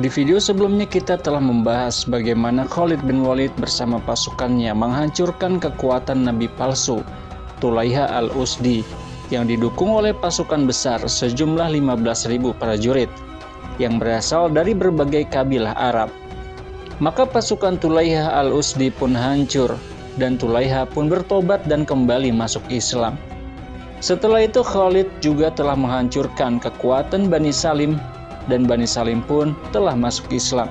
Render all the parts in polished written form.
Di video sebelumnya kita telah membahas bagaimana Khalid bin Walid bersama pasukannya menghancurkan kekuatan nabi palsu Tulaiha al-Usdi yang didukung oleh pasukan besar sejumlah 15.000 prajurit yang berasal dari berbagai kabilah Arab. Maka pasukan Tulaiha al-Usdi pun hancur dan Tulaiha pun bertobat dan kembali masuk Islam. Setelah itu Khalid juga telah menghancurkan kekuatan Bani Salim dan Bani Salim pun telah masuk Islam.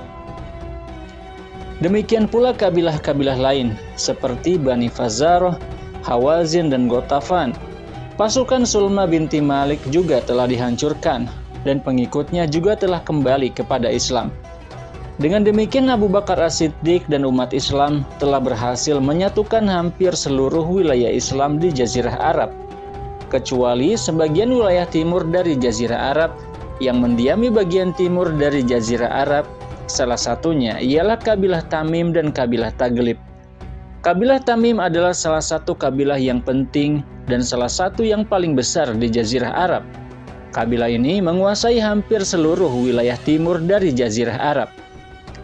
Demikian pula kabilah-kabilah lain seperti Bani Fazaroh, Hawazin, dan Gotafan. Pasukan Sulma binti Malik juga telah dihancurkan dan pengikutnya juga telah kembali kepada Islam. Dengan demikian Abu Bakar As-Siddiq dan umat Islam telah berhasil menyatukan hampir seluruh wilayah Islam di Jazirah Arab, kecuali sebagian wilayah timur dari Jazirah Arab yang mendiami bagian timur dari Jazirah Arab. Salah satunya ialah kabilah Tamim dan kabilah Taglib. Kabilah Tamim adalah salah satu kabilah yang penting dan salah satu yang paling besar di Jazirah Arab. Kabilah ini menguasai hampir seluruh wilayah timur dari Jazirah Arab,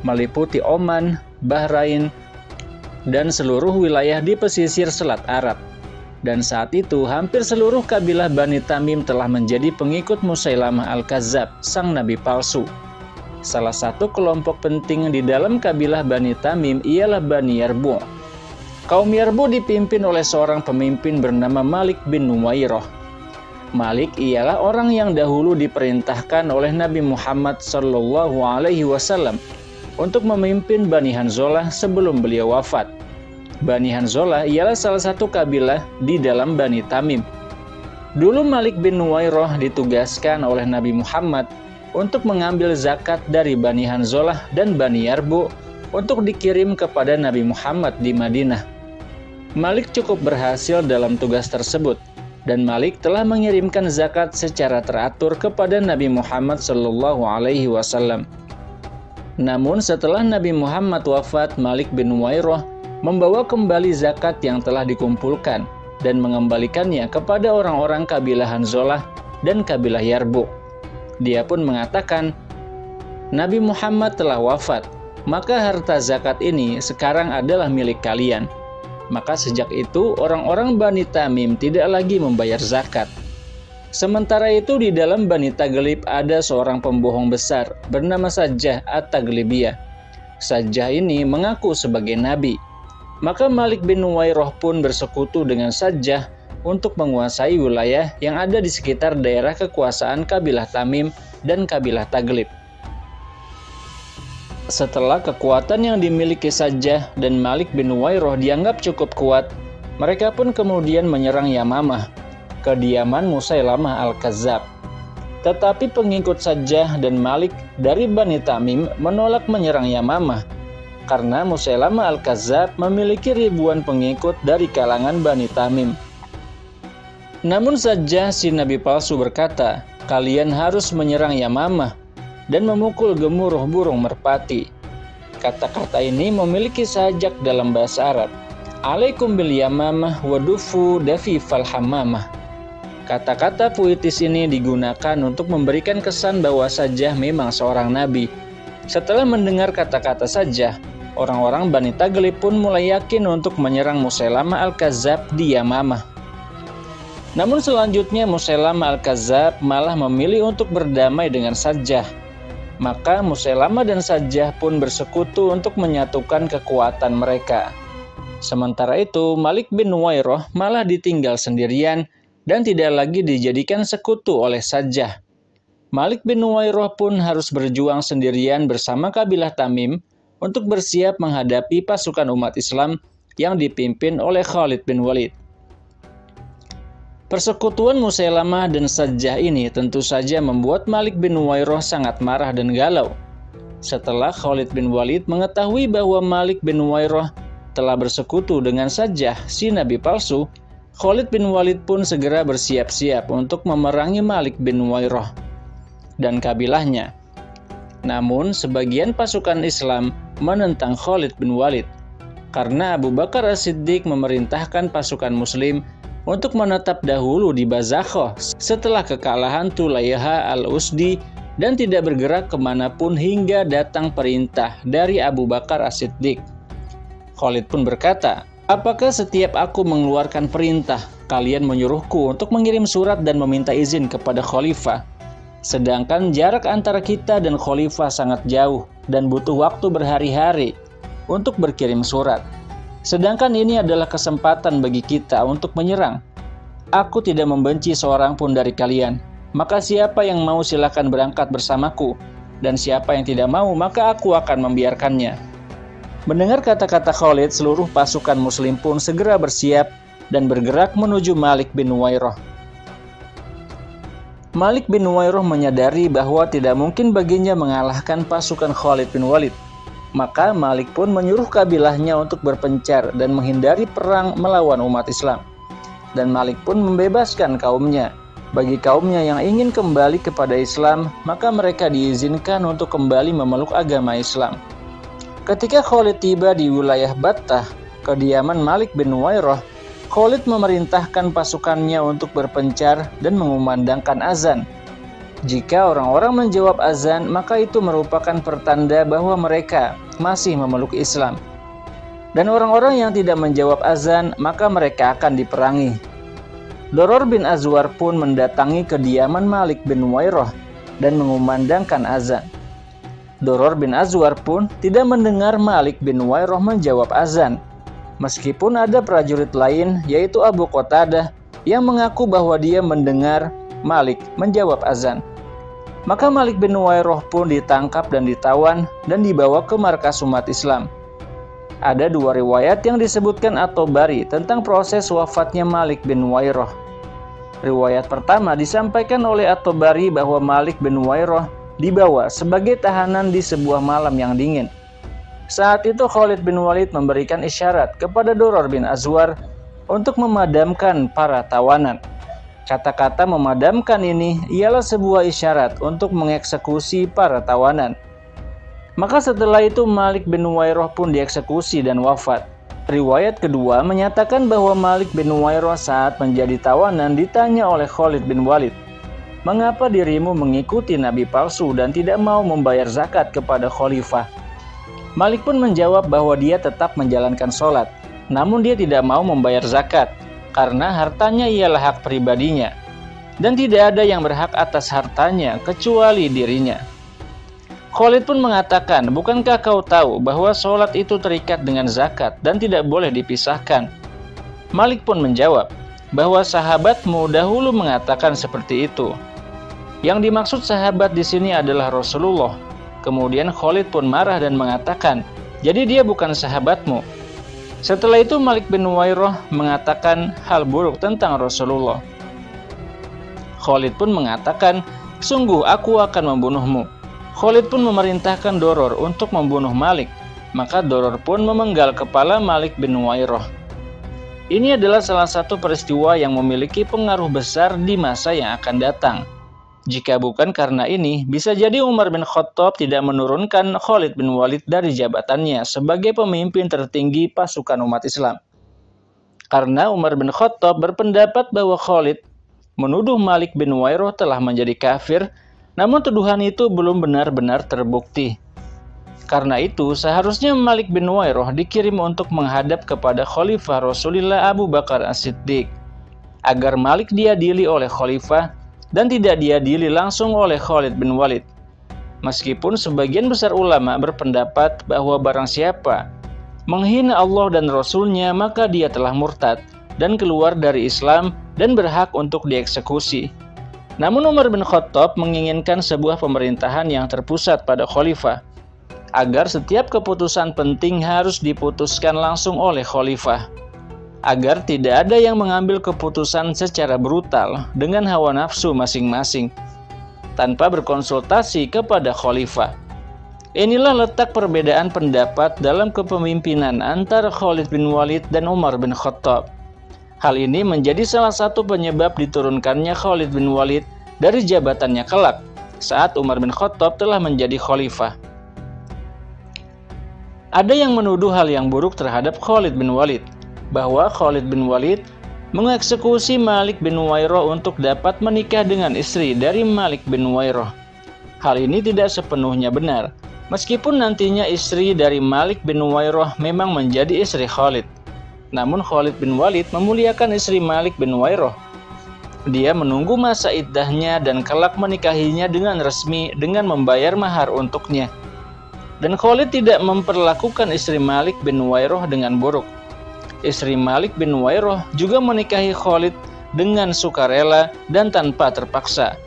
meliputi Oman, Bahrain, dan seluruh wilayah di pesisir Selat Arab. Dan saat itu hampir seluruh kabilah Bani Tamim telah menjadi pengikut Musailamah Al-Kadzab, sang nabi palsu. Salah satu kelompok penting di dalam kabilah Bani Tamim ialah Bani Yarbu'. Kaum Yarbu' dipimpin oleh seorang pemimpin bernama Malik bin Nuwairah. Malik ialah orang yang dahulu diperintahkan oleh Nabi Muhammad SAW untuk memimpin Bani Hanzalah sebelum beliau wafat. Bani Hanzalah ialah salah satu kabilah di dalam Bani Tamim. Dulu Malik bin Nuwairah ditugaskan oleh Nabi Muhammad untuk mengambil zakat dari Bani Hanzalah dan Bani Yarbu' untuk dikirim kepada Nabi Muhammad di Madinah. Malik cukup berhasil dalam tugas tersebut dan Malik telah mengirimkan zakat secara teratur kepada Nabi Muhammad SAW. Namun setelah Nabi Muhammad wafat, Malik bin Nuwairah membawa kembali zakat yang telah dikumpulkan dan mengembalikannya kepada orang-orang kabilah Hanzalah dan kabilah Yarbu'. Dia pun mengatakan, Nabi Muhammad telah wafat, maka harta zakat ini sekarang adalah milik kalian. Maka sejak itu orang-orang Bani Tamim tidak lagi membayar zakat. Sementara itu di dalam Bani Taglib ada seorang pembohong besar bernama Sajjah At-Taglibiyah. Sajjah ini mengaku sebagai nabi. Maka Malik bin Nuwairah pun bersekutu dengan Sajjah untuk menguasai wilayah yang ada di sekitar daerah kekuasaan kabilah Tamim dan kabilah Taglib. Setelah kekuatan yang dimiliki Sajjah dan Malik bin Nuwairah dianggap cukup kuat, mereka pun kemudian menyerang Yamamah, kediaman Musailamah Al-Kadzab. Tetapi pengikut Sajjah dan Malik dari Bani Tamim menolak menyerang Yamamah, karena Musailamah Al-Kadzab memiliki ribuan pengikut dari kalangan Bani Tamim. Namun Sajjah si nabi palsu berkata, kalian harus menyerang Yamamah dan memukul gemuruh burung merpati. Kata-kata ini memiliki sajak dalam bahasa Arab. Alaikum bil Yamamah wadufu dafi fal hamamah. Kata-kata puitis ini digunakan untuk memberikan kesan bahwa Sajjah memang seorang nabi. Setelah mendengar kata-kata Sajjah, orang-orang Bani Taglib pun mulai yakin untuk menyerang Musailamah Al-Kadzab di Yamamah. Namun selanjutnya Musailamah Al-Kadzab malah memilih untuk berdamai dengan Sajjah. Maka Musailamah dan Sajjah pun bersekutu untuk menyatukan kekuatan mereka. Sementara itu Malik bin Nuwairah malah ditinggal sendirian dan tidak lagi dijadikan sekutu oleh Sajjah. Malik bin Nuwairah pun harus berjuang sendirian bersama kabilah Tamim untuk bersiap menghadapi pasukan umat Islam yang dipimpin oleh Khalid bin Walid. Persekutuan Musailamah dan Sajjah ini tentu saja membuat Malik bin Nuwairah sangat marah dan galau. Setelah Khalid bin Walid mengetahui bahwa Malik bin Nuwairah telah bersekutu dengan Sajjah si nabi palsu, Khalid bin Walid pun segera bersiap-siap untuk memerangi Malik bin Nuwairah dan kabilahnya. Namun sebagian pasukan Islam menentang Khalid bin Walid karena Abu Bakar As-Siddiq memerintahkan pasukan Muslim untuk menetap dahulu di Bazakhah setelah kekalahan Tulaiha al-Usdi dan tidak bergerak kemanapun hingga datang perintah dari Abu Bakar As-Siddiq. Khalid pun berkata, "Apakah setiap aku mengeluarkan perintah, kalian menyuruhku untuk mengirim surat dan meminta izin kepada khalifah? Sedangkan jarak antara kita dan khalifah sangat jauh dan butuh waktu berhari-hari untuk berkirim surat. Sedangkan ini adalah kesempatan bagi kita untuk menyerang. Aku tidak membenci seorang pun dari kalian. Maka siapa yang mau silakan berangkat bersamaku, dan siapa yang tidak mau maka aku akan membiarkannya." Mendengar kata-kata Khalid, seluruh pasukan muslim pun segera bersiap dan bergerak menuju Malik bin Nuwairah. Malik bin Nuwairah menyadari bahwa tidak mungkin baginya mengalahkan pasukan Khalid bin Walid. Maka Malik pun menyuruh kabilahnya untuk berpencar dan menghindari perang melawan umat Islam. Dan Malik pun membebaskan kaumnya. Bagi kaumnya yang ingin kembali kepada Islam, maka mereka diizinkan untuk kembali memeluk agama Islam. Ketika Khalid tiba di wilayah Battah, kediaman Malik bin Nuwairah, Khalid memerintahkan pasukannya untuk berpencar dan mengumandangkan azan. Jika orang-orang menjawab azan, maka itu merupakan pertanda bahwa mereka masih memeluk Islam. Dan orang-orang yang tidak menjawab azan, maka mereka akan diperangi. Doror bin Azwar pun mendatangi kediaman Malik bin Nuwairah dan mengumandangkan azan. Doror bin Azwar pun tidak mendengar Malik bin Nuwairah menjawab azan. Meskipun ada prajurit lain, yaitu Abu Qatadah, yang mengaku bahwa dia mendengar Malik menjawab azan. Maka Malik bin Nuwairah pun ditangkap dan ditawan dan dibawa ke markas umat Islam. Ada dua riwayat yang disebutkan At-Tabari tentang proses wafatnya Malik bin Nuwairah. Riwayat pertama disampaikan oleh At-Tabari bahwa Malik bin Nuwairah dibawa sebagai tahanan di sebuah malam yang dingin. Saat itu Khalid bin Walid memberikan isyarat kepada Doror bin Azwar untuk memadamkan para tawanan. Kata-kata memadamkan ini ialah sebuah isyarat untuk mengeksekusi para tawanan. Maka setelah itu Malik bin Nuwairah pun dieksekusi dan wafat. Riwayat kedua menyatakan bahwa Malik bin Nuwairah saat menjadi tawanan ditanya oleh Khalid bin Walid, "Mengapa dirimu mengikuti nabi palsu dan tidak mau membayar zakat kepada khalifah?" Malik pun menjawab bahwa dia tetap menjalankan sholat, namun dia tidak mau membayar zakat, karena hartanya ialah hak pribadinya, dan tidak ada yang berhak atas hartanya kecuali dirinya. Khalid pun mengatakan, "Bukankah kau tahu bahwa sholat itu terikat dengan zakat dan tidak boleh dipisahkan?" Malik pun menjawab bahwa sahabatmu dahulu mengatakan seperti itu. Yang dimaksud sahabat di sini adalah Rasulullah. Kemudian Khalid pun marah dan mengatakan, "Jadi dia bukan sahabatmu?" Setelah itu Malik bin Nuwairah mengatakan hal buruk tentang Rasulullah. Khalid pun mengatakan, "Sungguh aku akan membunuhmu." Khalid pun memerintahkan Doror untuk membunuh Malik. Maka Doror pun memenggal kepala Malik bin Nuwairah. Ini adalah salah satu peristiwa yang memiliki pengaruh besar di masa yang akan datang. Jika bukan karena ini, bisa jadi Umar bin Khattab tidak menurunkan Khalid bin Walid dari jabatannya sebagai pemimpin tertinggi pasukan umat Islam. Karena Umar bin Khattab berpendapat bahwa Khalid menuduh Malik bin Nuwairah telah menjadi kafir, namun tuduhan itu belum benar-benar terbukti. Karena itu, seharusnya Malik bin Nuwairah dikirim untuk menghadap kepada Khalifah Rasulullah Abu Bakar As-Siddiq, agar Malik diadili oleh Khalifah dan tidak diadili langsung oleh Khalid bin Walid. Meskipun sebagian besar ulama berpendapat bahwa barang siapa menghina Allah dan Rasulnya, maka dia telah murtad dan keluar dari Islam dan berhak untuk dieksekusi. Namun Umar bin Khattab menginginkan sebuah pemerintahan yang terpusat pada khalifah, agar setiap keputusan penting harus diputuskan langsung oleh khalifah, agar tidak ada yang mengambil keputusan secara brutal dengan hawa nafsu masing-masing, tanpa berkonsultasi kepada khalifah. Inilah letak perbedaan pendapat dalam kepemimpinan antara Khalid bin Walid dan Umar bin Khattab. Hal ini menjadi salah satu penyebab diturunkannya Khalid bin Walid dari jabatannya kelak saat Umar bin Khattab telah menjadi khalifah. Ada yang menuduh hal yang buruk terhadap Khalid bin Walid, bahwa Khalid bin Walid mengeksekusi Malik bin Nuwairah untuk dapat menikah dengan istri dari Malik bin Nuwairah. Hal ini tidak sepenuhnya benar, meskipun nantinya istri dari Malik bin Nuwairah memang menjadi istri Khalid. Namun Khalid bin Walid memuliakan istri Malik bin Nuwairah. Dia menunggu masa iddahnya dan kelak menikahinya dengan resmi dengan membayar mahar untuknya. Dan Khalid tidak memperlakukan istri Malik bin Nuwairah dengan buruk. Istri Malik bin Nuwairah juga menikahi Khalid dengan sukarela dan tanpa terpaksa,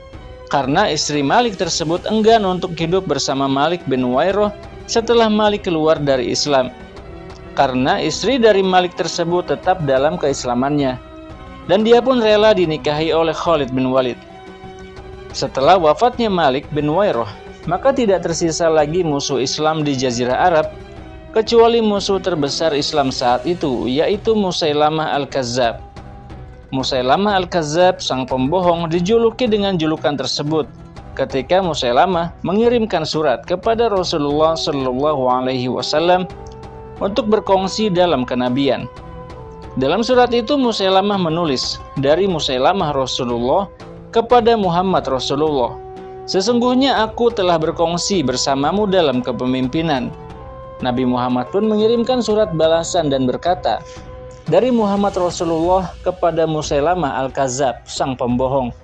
karena istri Malik tersebut enggan untuk hidup bersama Malik bin Nuwairah setelah Malik keluar dari Islam, karena istri dari Malik tersebut tetap dalam keislamannya, dan dia pun rela dinikahi oleh Khalid bin Walid. Setelah wafatnya Malik bin Nuwairah, maka tidak tersisa lagi musuh Islam di Jazirah Arab, kecuali musuh terbesar Islam saat itu, yaitu Musailamah al-Kazzab. Musailamah al-Kazzab, sang pembohong, dijuluki dengan julukan tersebut ketika Musailamah mengirimkan surat kepada Rasulullah SAW untuk berkongsi dalam kenabian. Dalam surat itu Musailamah menulis, dari Musailamah Rasulullah kepada Muhammad Rasulullah, "Sesungguhnya aku telah berkongsi bersamamu dalam kepemimpinan." Nabi Muhammad pun mengirimkan surat balasan dan berkata, dari Muhammad Rasulullah kepada Musailamah al-Kazzab, sang pembohong.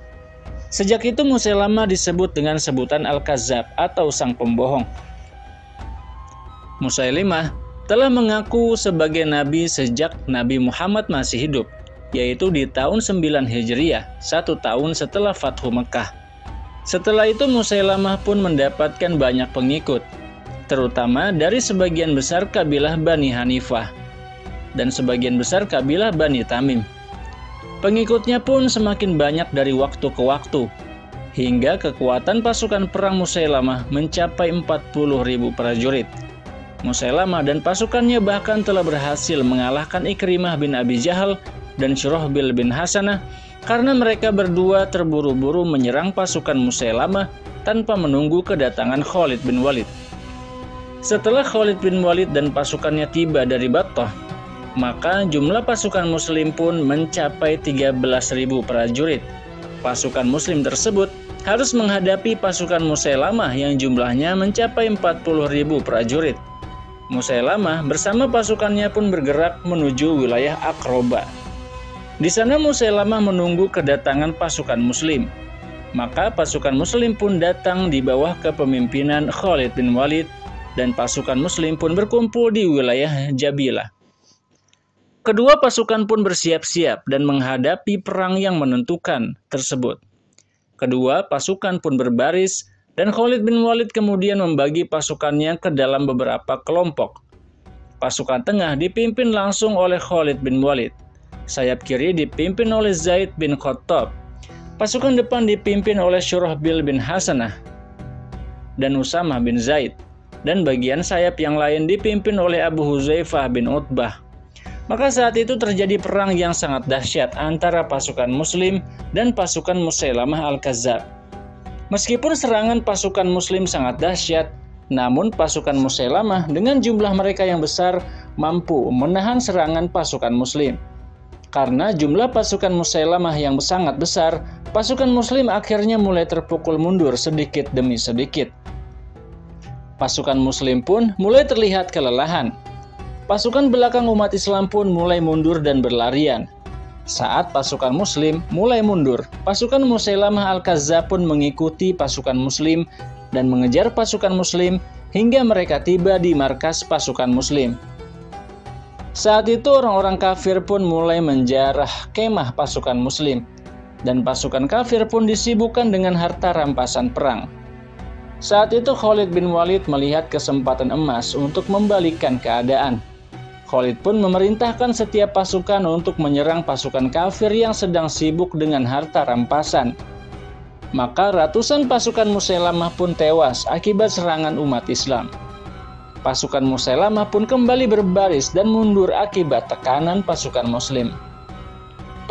Sejak itu Musailamah disebut dengan sebutan al-Kazzab atau sang pembohong. Musailamah telah mengaku sebagai nabi sejak Nabi Muhammad masih hidup, yaitu di tahun 9 Hijriah, 1 tahun setelah Fathu Mekah. Setelah itu Musailamah pun mendapatkan banyak pengikut, terutama dari sebagian besar kabilah Bani Hanifah dan sebagian besar kabilah Bani Tamim. Pengikutnya pun semakin banyak dari waktu ke waktu, hingga kekuatan pasukan perang Musailamah mencapai 40.000 prajurit. Musailamah dan pasukannya bahkan telah berhasil mengalahkan Ikrimah bin Abi Jahal dan Syurahbil bin Hasanah karena mereka berdua terburu-buru menyerang pasukan Musailamah tanpa menunggu kedatangan Khalid bin Walid. Setelah Khalid bin Walid dan pasukannya tiba dari Battah, maka jumlah pasukan muslim pun mencapai 13.000 prajurit. Pasukan muslim tersebut harus menghadapi pasukan Musailamah yang jumlahnya mencapai 40.000 prajurit. Musailamah bersama pasukannya pun bergerak menuju wilayah Aqraba. Di sana Musailamah menunggu kedatangan pasukan muslim. Maka pasukan muslim pun datang di bawah kepemimpinan Khalid bin Walid, dan pasukan muslim pun berkumpul di wilayah Jabilah. Kedua pasukan pun bersiap-siap dan menghadapi perang yang menentukan tersebut. Kedua pasukan pun berbaris, dan Khalid bin Walid kemudian membagi pasukannya ke dalam beberapa kelompok. Pasukan tengah dipimpin langsung oleh Khalid bin Walid. Sayap kiri dipimpin oleh Zaid bin Khattab. Pasukan depan dipimpin oleh Syurahbil bin Hasanah dan Usamah bin Zaid. Dan bagian sayap yang lain dipimpin oleh Abu Huzaifah bin Utbah. Maka saat itu terjadi perang yang sangat dahsyat antara pasukan muslim dan pasukan Musailamah al-Kazzab. Meskipun serangan pasukan muslim sangat dahsyat, namun pasukan Musailamah dengan jumlah mereka yang besar mampu menahan serangan pasukan muslim. Karena jumlah pasukan Musailamah yang sangat besar, pasukan muslim akhirnya mulai terpukul mundur sedikit demi sedikit. Pasukan muslim pun mulai terlihat kelelahan. Pasukan belakang umat Islam pun mulai mundur dan berlarian. Saat pasukan muslim mulai mundur, pasukan Musailamah al-Kazzab pun mengikuti pasukan muslim dan mengejar pasukan muslim hingga mereka tiba di markas pasukan muslim. Saat itu orang-orang kafir pun mulai menjarah kemah pasukan muslim, dan pasukan kafir pun disibukkan dengan harta rampasan perang. Saat itu Khalid bin Walid melihat kesempatan emas untuk membalikkan keadaan. Khalid pun memerintahkan setiap pasukan untuk menyerang pasukan kafir yang sedang sibuk dengan harta rampasan. Maka ratusan pasukan Musailamah pun tewas akibat serangan umat Islam. Pasukan Musailamah pun kembali berbaris dan mundur akibat tekanan pasukan muslim.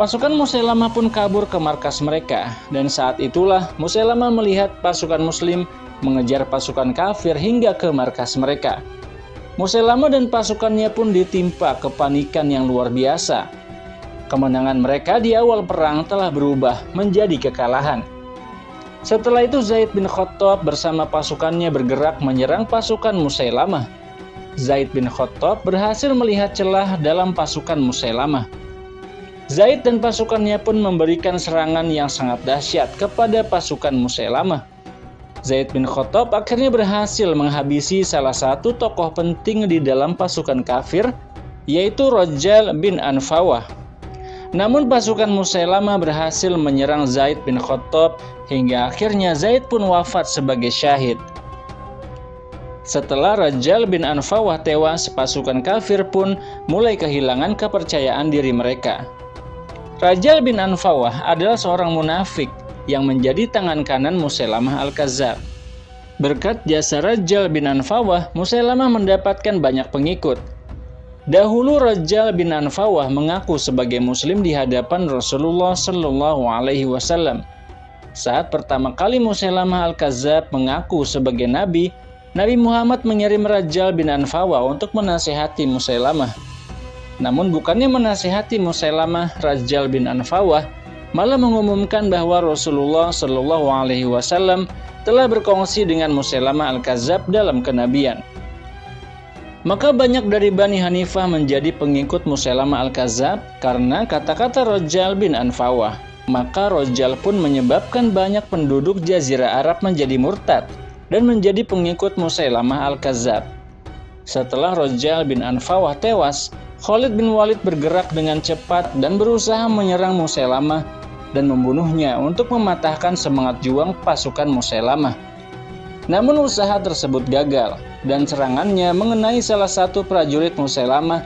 Pasukan Musailamah pun kabur ke markas mereka, dan saat itulah Musailamah melihat pasukan muslim mengejar pasukan kafir hingga ke markas mereka. Musailamah dan pasukannya pun ditimpa kepanikan yang luar biasa. Kemenangan mereka di awal perang telah berubah menjadi kekalahan. Setelah itu Zaid bin Khattab bersama pasukannya bergerak menyerang pasukan Musailamah. Zaid bin Khattab berhasil melihat celah dalam pasukan Musailamah. Zaid dan pasukannya pun memberikan serangan yang sangat dahsyat kepada pasukan Musailamah. Zaid bin Khattab akhirnya berhasil menghabisi salah satu tokoh penting di dalam pasukan kafir, yaitu Rajal bin Anfawah. Namun pasukan Musailamah berhasil menyerang Zaid bin Khattab hingga akhirnya Zaid pun wafat sebagai syahid. Setelah Rajal bin Anfawah tewas, pasukan kafir pun mulai kehilangan kepercayaan diri mereka. Rajal bin Anfawah adalah seorang munafik yang menjadi tangan kanan Musailamah al-Kadzdzab. Berkat jasa Rajal bin Anfawah, Musailamah mendapatkan banyak pengikut. Dahulu Rajal bin Anfawah mengaku sebagai muslim di hadapan Rasulullah Shallallahu Alaihi Wasallam. Saat pertama kali Musailamah al-Kadzdzab mengaku sebagai nabi, Nabi Muhammad mengirim Rajal bin Anfawah untuk menasihati Musailamah. Namun bukannya menasihati Musailamah, Rajal bin Anfawah malah mengumumkan bahwa Rasulullah Shallallahu Alaihi Wasallam telah berkongsi dengan Musailamah al-Kadzdzab dalam kenabian. Maka banyak dari Bani Hanifah menjadi pengikut Musailamah al-Kadzdzab karena kata-kata Rajal bin Anfawah. Maka Rajal pun menyebabkan banyak penduduk Jazirah Arab menjadi murtad dan menjadi pengikut Musailamah al-Kadzdzab. Setelah Rajal bin Anfawah tewas, Khalid bin Walid bergerak dengan cepat dan berusaha menyerang Musailamah dan membunuhnya untuk mematahkan semangat juang pasukan Musailamah. Namun usaha tersebut gagal dan serangannya mengenai salah satu prajurit Musailamah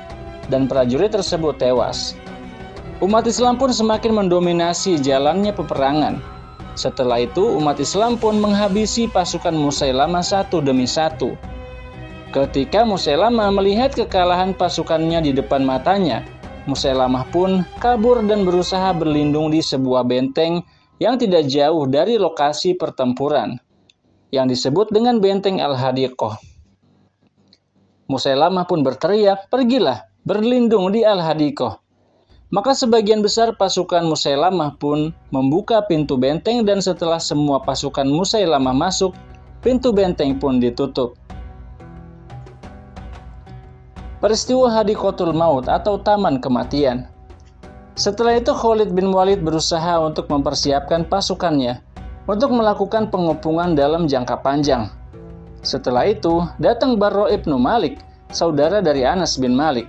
dan prajurit tersebut tewas. Umat Islam pun semakin mendominasi jalannya peperangan. Setelah itu umat Islam pun menghabisi pasukan Musailamah satu demi satu. Ketika Musailamah melihat kekalahan pasukannya di depan matanya, Musailamah pun kabur dan berusaha berlindung di sebuah benteng yang tidak jauh dari lokasi pertempuran, yang disebut dengan benteng Al-Hadiqah. Musailamah pun berteriak, "Pergilah, berlindung di Al-Hadiqah." Maka sebagian besar pasukan Musailamah pun membuka pintu benteng dan setelah semua pasukan Musailamah masuk, pintu benteng pun ditutup. Peristiwa Hadiqatul Maut atau Taman Kematian. Setelah itu Khalid bin Walid berusaha untuk mempersiapkan pasukannya untuk melakukan pengepungan dalam jangka panjang. Setelah itu datang Barra ibnu Malik, saudara dari Anas bin Malik.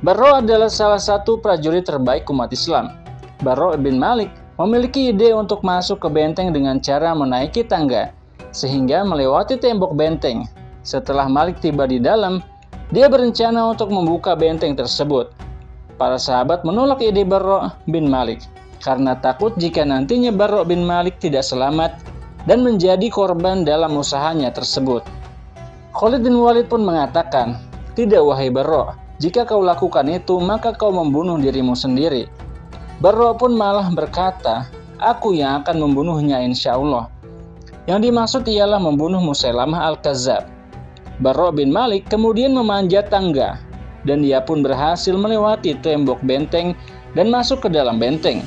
Barra adalah salah satu prajurit terbaik umat Islam. Barra bin Malik memiliki ide untuk masuk ke benteng dengan cara menaiki tangga sehingga melewati tembok benteng. Setelah Malik tiba di dalam, dia berencana untuk membuka benteng tersebut. Para sahabat menolak ide Barra bin Malik karena takut jika nantinya Barra bin Malik tidak selamat dan menjadi korban dalam usahanya tersebut. Khalid bin Walid pun mengatakan, "Tidak wahai Barra, jika kau lakukan itu maka kau membunuh dirimu sendiri." Barra pun malah berkata, "Aku yang akan membunuhnya insya Allah." Yang dimaksud ialah membunuh Musailamah al-Kadzdzab. Barra bin Malik kemudian memanjat tangga dan dia pun berhasil melewati tembok benteng dan masuk ke dalam benteng.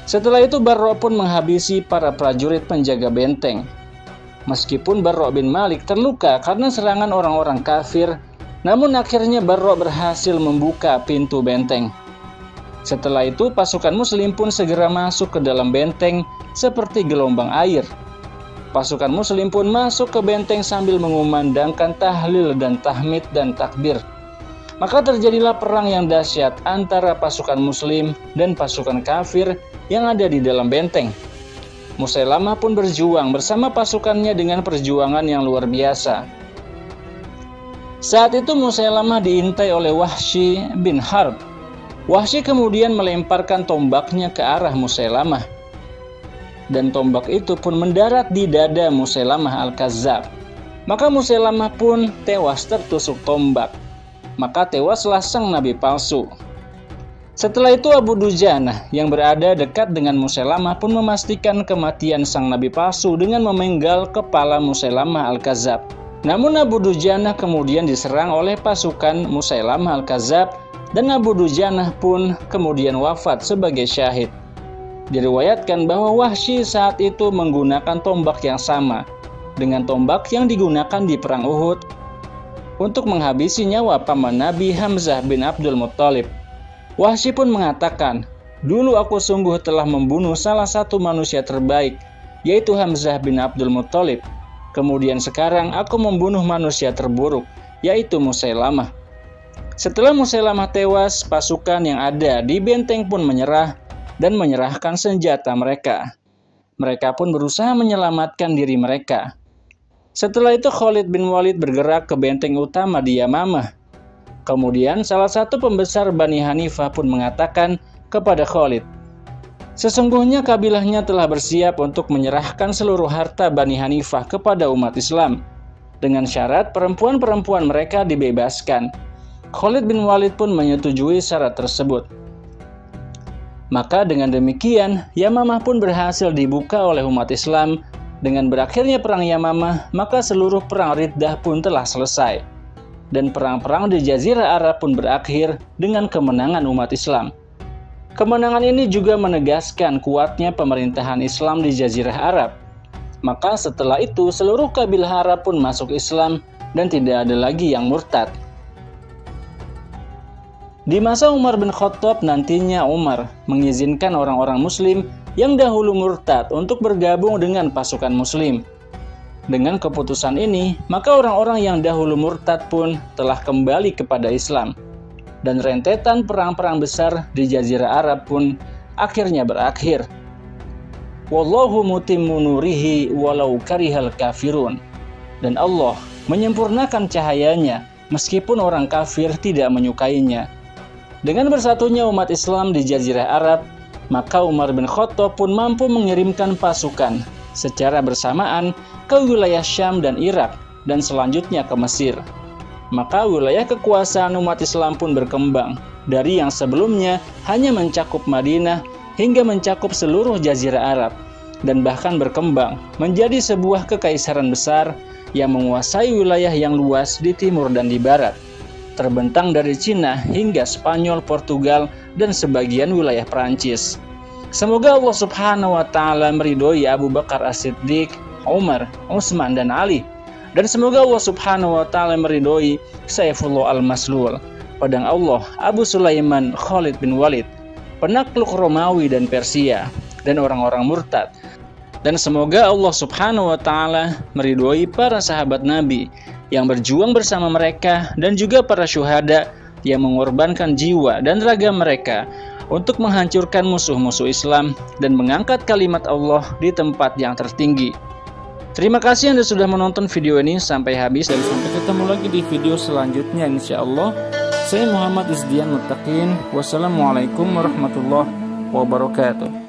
Setelah itu Barra pun menghabisi para prajurit penjaga benteng. Meskipun Barra bin Malik terluka karena serangan orang-orang kafir, namun akhirnya Barra berhasil membuka pintu benteng. Setelah itu pasukan muslim pun segera masuk ke dalam benteng seperti gelombang air. Pasukan muslim pun masuk ke benteng sambil mengumandangkan tahlil dan tahmid dan takbir. Maka terjadilah perang yang dahsyat antara pasukan muslim dan pasukan kafir yang ada di dalam benteng. Musailamah pun berjuang bersama pasukannya dengan perjuangan yang luar biasa. Saat itu Musailamah diintai oleh Wahsy bin Harb. Wahsy kemudian melemparkan tombaknya ke arah Musailamah. Dan tombak itu pun mendarat di dada Musailamah al-Kadzdzab. Maka Musailamah pun tewas tertusuk tombak. Maka tewaslah sang nabi palsu. Setelah itu Abu Dujanah yang berada dekat dengan Musailamah pun memastikan kematian sang nabi palsu dengan memenggal kepala Musailamah al-Kadzdzab. Namun Abu Dujanah kemudian diserang oleh pasukan Musailamah al-Kadzdzab dan Abu Dujanah pun kemudian wafat sebagai syahid. Diriwayatkan bahwa Wahsy saat itu menggunakan tombak yang sama dengan tombak yang digunakan di perang Uhud untuk menghabisi nyawa paman Nabi Hamzah bin Abdul Muttalib. Wahsy pun mengatakan, "Dulu aku sungguh telah membunuh salah satu manusia terbaik, yaitu Hamzah bin Abdul Muttalib. Kemudian sekarang aku membunuh manusia terburuk, yaitu Musailamah." Setelah Musailamah tewas, pasukan yang ada di benteng pun menyerah dan menyerahkan senjata mereka. Mereka pun berusaha menyelamatkan diri mereka. Setelah itu Khalid bin Walid bergerak ke benteng utama di Yamamah. Kemudian salah satu pembesar Bani Hanifah pun mengatakan kepada Khalid, sesungguhnya kabilahnya telah bersiap untuk menyerahkan seluruh harta Bani Hanifah kepada umat Islam, dengan syarat perempuan-perempuan mereka dibebaskan. Khalid bin Walid pun menyetujui syarat tersebut. Maka dengan demikian, Yamamah pun berhasil dibuka oleh umat Islam. Dengan berakhirnya perang Yamamah, maka seluruh perang Riddah pun telah selesai. Dan perang-perang di Jazirah Arab pun berakhir dengan kemenangan umat Islam. Kemenangan ini juga menegaskan kuatnya pemerintahan Islam di Jazirah Arab. Maka setelah itu seluruh kabilah Arab pun masuk Islam dan tidak ada lagi yang murtad. Di masa Umar bin Khattab nantinya Umar mengizinkan orang-orang muslim yang dahulu murtad untuk bergabung dengan pasukan muslim. Dengan keputusan ini, maka orang-orang yang dahulu murtad pun telah kembali kepada Islam. Dan rentetan perang-perang besar di Jazirah Arab pun akhirnya berakhir. Wallahu mutimmu nurihi walau karihal kafirun. Dan Allah menyempurnakan cahayanya meskipun orang kafir tidak menyukainya. Dengan bersatunya umat Islam di Jazirah Arab, maka Umar bin Khattab pun mampu mengirimkan pasukan secara bersamaan ke wilayah Syam dan Irak dan selanjutnya ke Mesir. Maka wilayah kekuasaan umat Islam pun berkembang dari yang sebelumnya hanya mencakup Madinah hingga mencakup seluruh Jazirah Arab dan bahkan berkembang menjadi sebuah kekaisaran besar yang menguasai wilayah yang luas di timur dan di barat, terbentang dari Cina hingga Spanyol, Portugal, dan sebagian wilayah Perancis. Semoga Allah Subhanahu wa Ta'ala meridhoi Abu Bakar As-Siddiq, Umar, Utsman, dan Ali. Dan semoga Allah Subhanahu wa Ta'ala meridhoi Saifullah Al-Maslul, pedang Allah Abu Sulaiman Khalid bin Walid, penakluk Romawi dan Persia, dan orang-orang murtad. Dan semoga Allah Subhanahu wa Ta'ala meridhoi para sahabat Nabi yang berjuang bersama mereka dan juga para syuhada yang mengorbankan jiwa dan raga mereka untuk menghancurkan musuh-musuh Islam dan mengangkat kalimat Allah di tempat yang tertinggi. Terima kasih Anda sudah menonton video ini sampai habis dan sampai ketemu lagi di video selanjutnya insyaallah. Saya Muhammad Izdian Muttaqin. Wassalamualaikum warahmatullahi wabarakatuh.